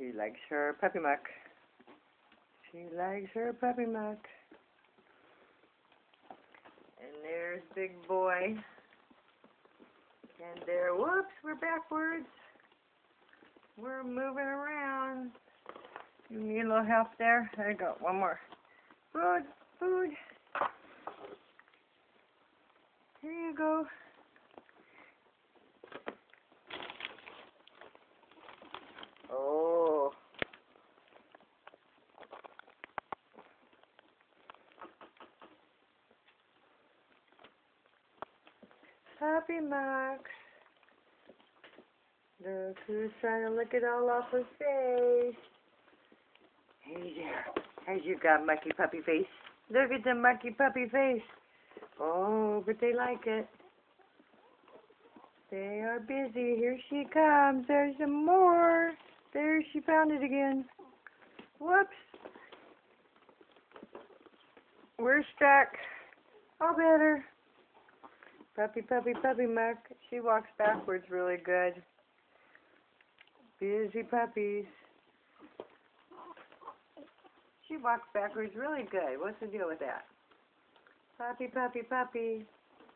She likes her puppy muck. She likes her puppy muck. And there's Big Boy. And there, whoops, we're backwards. We're moving around. You need a little help there? There you go, one more. Food, food. Here you go. Oh. Puppy Max. Look who's trying to lick it all off his face. Hey there. As you got mucky puppy face. Look at the mucky puppy face. Oh, but they like it. They are busy. Here she comes. There's some more. There, she found it again. Whoops. We're stuck. All better. Puppy, puppy, puppy muck. She walks backwards really good. Busy puppies. She walks backwards really good. What's the deal with that? Puppy, puppy, puppy.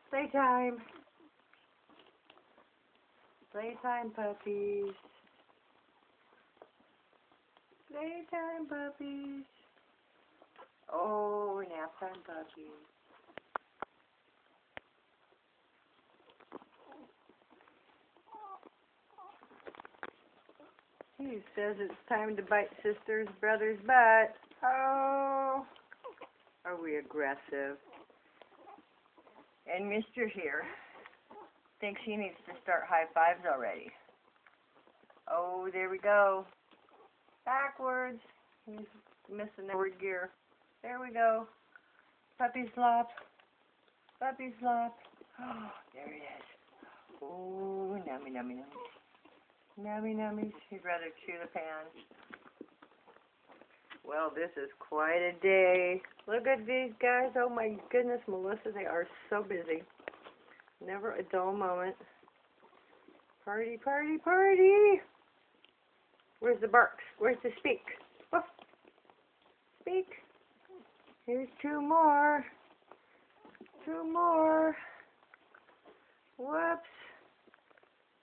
Playtime. Playtime puppies. Playtime puppies. Oh, nap time puppies. He says it's time to bite sister's brother's butt. Oh, are we aggressive? And Mr. here thinks he needs to start high fives already. Oh, there we go. Backwards. He's missing the word gear. There we go. Puppy slop. Puppy slop. Oh, there it is. Oh, nummy, nummy, nummy. Nummy, nummies. He'd rather chew the pan. Well, this is quite a day. Look at these guys. Oh, my goodness, Melissa, they are so busy. Never a dull moment. Party, party, party. Where's the barks? Where's the speak? Oh, speak. Here's two more. Two more. Whoops.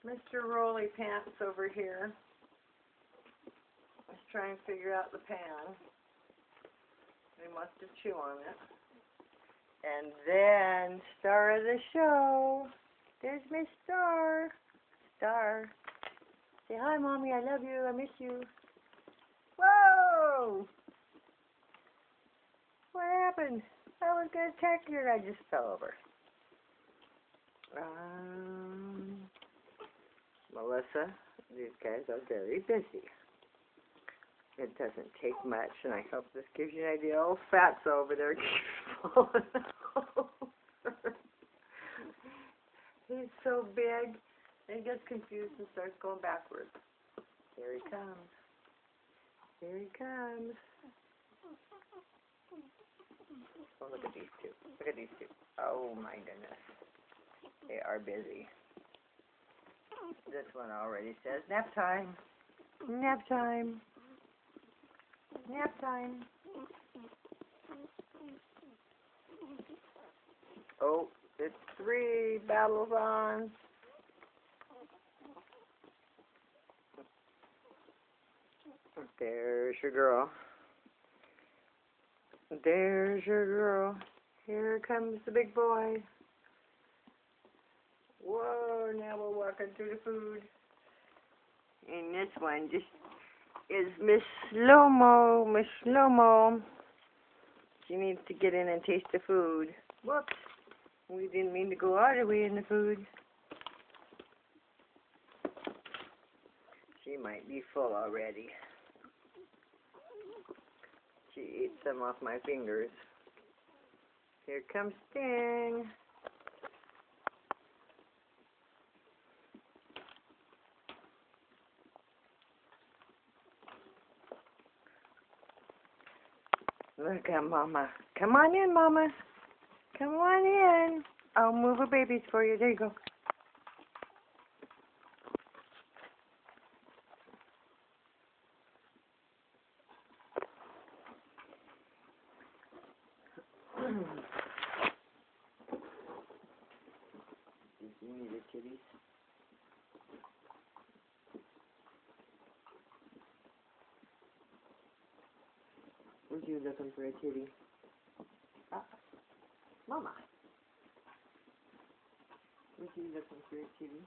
Mr. Rolly Pants over here. Let's try and figure out the pan. He wants to chew on it. And then, star of the show. There's Miss Star. Star. Say hi, Mommy. I love you. I miss you. Whoa! What happened? I was going to attack you and I just fell over. Melissa, these guys are very busy. It doesn't take much, and I hope this gives you an idea. Oh, Fat's over there keeps falling over. He's so big, and he gets confused and starts going backwards. Here he comes. Here he comes. Oh, look at these two. Look at these two. Oh, my goodness. They are busy. This one already says nap time. Nap time. Nap time. Oh, it's 3 battles on. There's your girl. There's your girl. Here comes the big boy. Whoa, now we're walking through the food. And this one just is Miss Slow-Mo. Miss Slow-Mo. She needs to get in and taste the food. Whoops. We didn't mean to go all the way in the food. She might be full already. She ate some off my fingers. Here comes Sting. Look at Mama. Come on in, Mama. Come on in. I'll move her babies for you. There you go. You need a kitties. Was you looking for a kitty? Mama. Was you looking for a kitty?